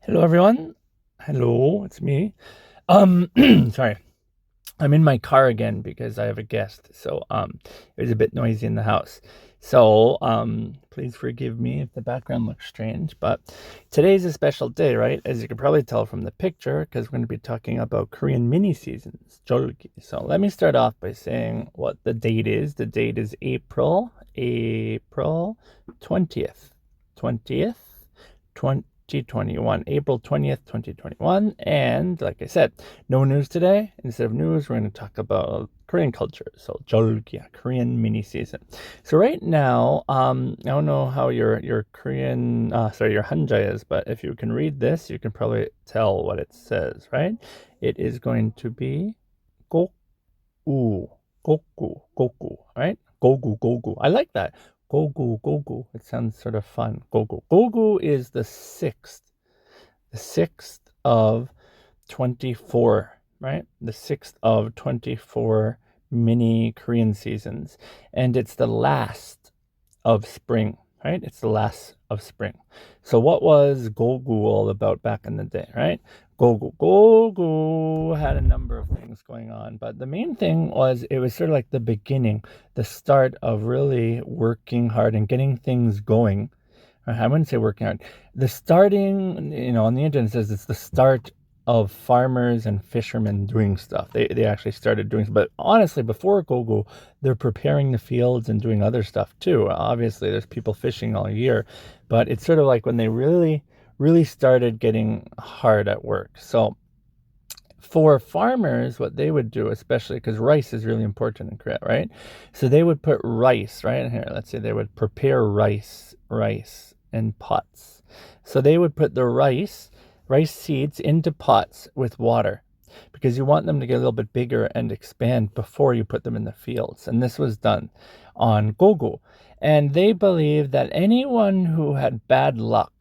Hello, everyone. Hello, it's me. Sorry. I'm in my car again because I have a guest, so it was a bit noisy in the house. So please forgive me if the background looks strange, but today's a special day, right? As you can probably tell from the picture, because we're going to be talking about Korean mini seasons, Jeolgi. So let me start off by saying what the date is. The date is April 20th. 2021, April 20th, 2021. And like I said, no news today. Instead of news, we're going to talk about Korean culture. So, Jeolgya, Korean mini season. So, right now, I don't know how your Korean, your Hanja is, but if you can read this, you can probably tell what it says, right? It is going to be 곡우, 곡우, right? 곡우. I like that. 곡우. It sounds sort of fun. 곡우 is the sixth of 24, right? The sixth of 24 mini Korean seasons. And it's the last of spring, right? It's the last of spring. So what was Gogu all about back in the day, right? Gogu had a number of things going on, but the main thing was it was sort of like the beginning, the start of really working hard and getting things going. I wouldn't say working hard. The starting, on the internet it says it's the start of farmers and fishermen doing stuff. They actually started doing, but honestly, before Gogo, they're preparing the fields and doing other stuff too. Obviously, there's people fishing all year, but it's sort of like when they really started getting hard at work. So for farmers, what they would do, especially because rice is really important in Korea, right? So they would put rice, right? Here, let's say they would prepare rice in pots. So they would put the rice seeds into pots with water because you want them to get a little bit bigger and expand before you put them in the fields. And this was done on Gogu. And they believed that anyone who had bad luck,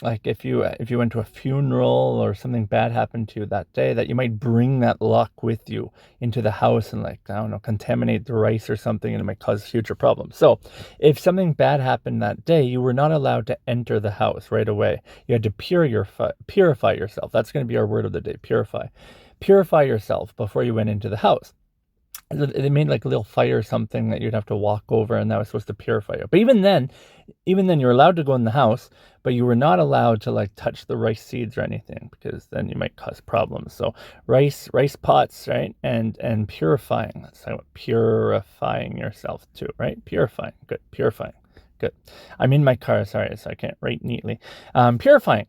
like if you went to a funeral or something bad happened to you that day, that you might bring that luck with you into the house and, like, I don't know, contaminate the rice or something, and it might cause future problems. So if something bad happened that day, you were not allowed to enter the house right away. You had to purify yourself. That's going to be our word of the day: purify yourself before you went into the house. They made like a little fire or something that you'd have to walk over, and that was supposed to purify you. But even then, you're allowed to go in the house, but you were not allowed to like touch the rice seeds or anything, because then you might cause problems. So rice pots, right? And purifying. That's how purifying yourself too, right? Purifying. Good. Purifying. Good. I'm in my car, sorry, so I can't write neatly. Purifying.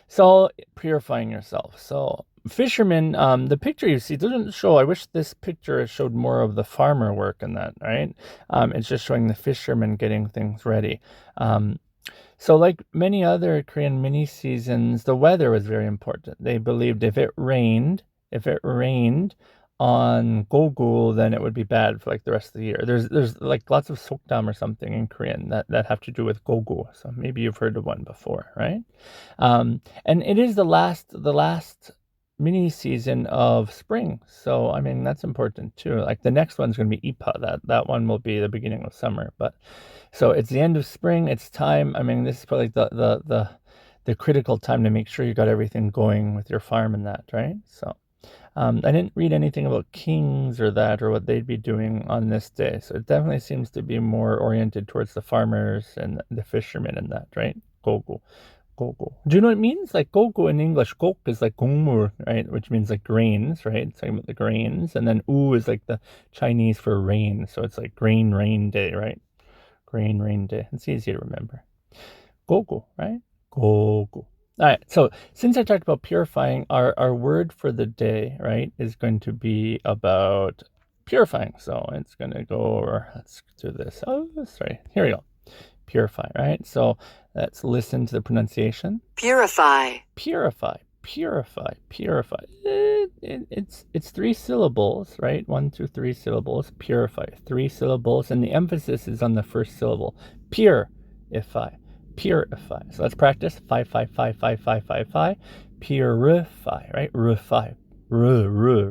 So purifying yourself. So fishermen, the picture you see doesn't show. I wish this picture showed more of the farmer work in that, right? It's just showing the fishermen getting things ready. So like many other Korean mini seasons, the weather was very important. They believed if it rained on Gogul, then it would be bad for like the rest of the year. There's like lots of sokdam or something in Korean that have to do with Gogul. So maybe you've heard of one before, right? And it is the last mini season of spring. So I mean that's important too. Like the next one's going to be Ipa. That one will be the beginning of summer. But so it's the end of spring. It's time. I mean, this is probably the critical time to make sure you got everything going with your farm and that, right? So I didn't read anything about kings or that or what they'd be doing on this day. So it definitely seems to be more oriented towards the farmers and the fishermen and that, right? Gogo. Gogo. Do you know what it means? Like gogo in English, gok is like gongmul, right? Which means like grains, right? It's talking about the grains. And then u is like the Chinese for rain. So it's like rain day, right? Grain, rain day. It's easy to remember. Gogo, right? Gogo. All right. So since I talked about purifying, our word for the day, right, is going to be about purifying. So it's going to go over, let's do this. Oh, sorry. Here we go. Purify, right? So let's listen to the pronunciation. Purify. Purify. It's three syllables, right? 1, 2, 3 syllables. Purify. 3 syllables, and the emphasis is on the first syllable. Purify. So let's practice. 5, 5, 5, 5, 5, 5, 5. Purify, right? Refy. Refy.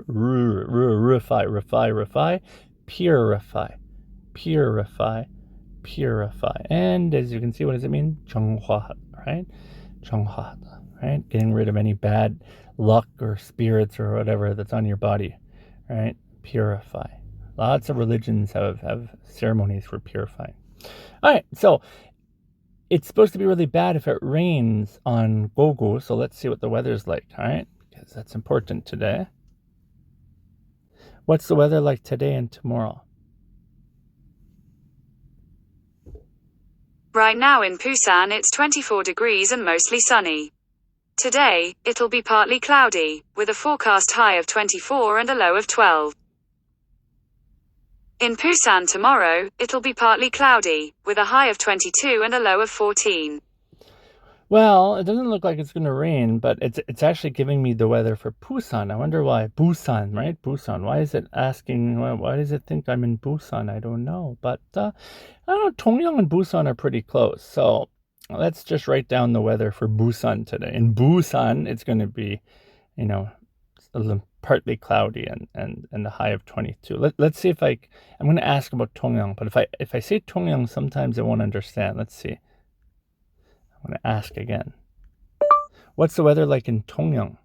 Purify. And as you can see, what does it mean? 정화하다, right? 정화하다, right? Getting rid of any bad luck or spirits or whatever that's on your body, right? Purify. Lots of religions have ceremonies for purifying. All right, so it's supposed to be really bad if it rains on 곡우, so let's see what the weather's like, all right? Because that's important today. What's the weather like today and tomorrow? Right now in Busan it's 24 degrees and mostly sunny. Today, it'll be partly cloudy, with a forecast high of 24 and a low of 12. In Busan tomorrow, it'll be partly cloudy, with a high of 22 and a low of 14. Well, it doesn't look like it's going to rain, but it's actually giving me the weather for Busan. I wonder why. Busan, right? Busan. Why is it asking, why does it think I'm in Busan? I don't know. But, I don't know, Tongyang and Busan are pretty close. So let's just write down the weather for Busan today. In Busan, it's going to be, partly cloudy and a high of 22. Let's see if I'm going to ask about Tongyang, but if I say Tongyang, sometimes I won't understand. Let's see. I'm going to ask again. What's the weather like in Tongyang?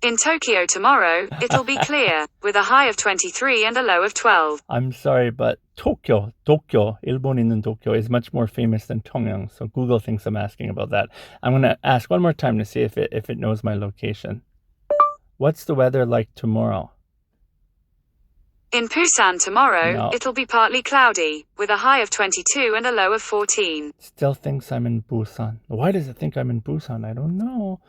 In Tokyo tomorrow, it'll be clear, with a high of 23 and a low of 12. I'm sorry, but Tokyo, 일본 있는 Tokyo is much more famous than Tongyang, so Google thinks I'm asking about that. I'm going to ask one more time to see if it knows my location. What's the weather like tomorrow? In Busan tomorrow, No. It'll be partly cloudy, with a high of 22 and a low of 14. Still thinks I'm in Busan. Why does it think I'm in Busan? I don't know.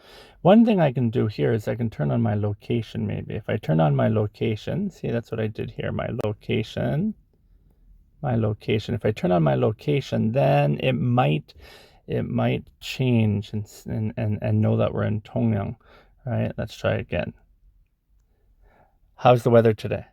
One thing I can do here is I can turn on my location maybe. If I turn on my location, see, that's what I did here, my location. If I turn on my location, then it might change and know that we're in Tongyang. Right? Let's try again. How's the weather today?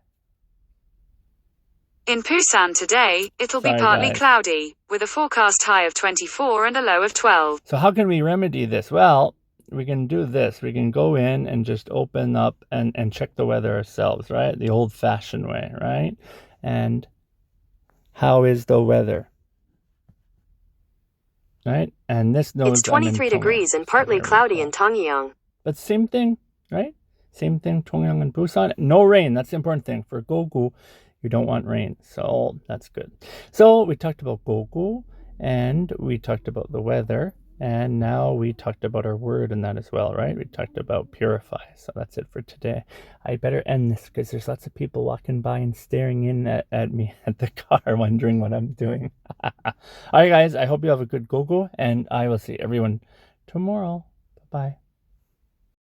In Busan today, it'll be partly cloudy, with a forecast high of 24 and a low of 12. So how can we remedy this? Well, we can do this. We can go in and just open up and check the weather ourselves, right? The old-fashioned way, right? And how is the weather? Right? And this knows it's 23 degrees and partly cloudy in Tongyang. But same thing, right? Same thing, Tongyang and Busan. No rain. That's the important thing. For 곡우, you don't want rain. So that's good. So we talked about 곡우, and we talked about the weather, and now we talked about our word in that as well, right? We talked about purify. So that's it for today. I better end this because there's lots of people walking by and staring in at me at the car, wondering what I'm doing. All right, guys, I hope you have a good 곡우, and I will see everyone tomorrow. Bye-bye.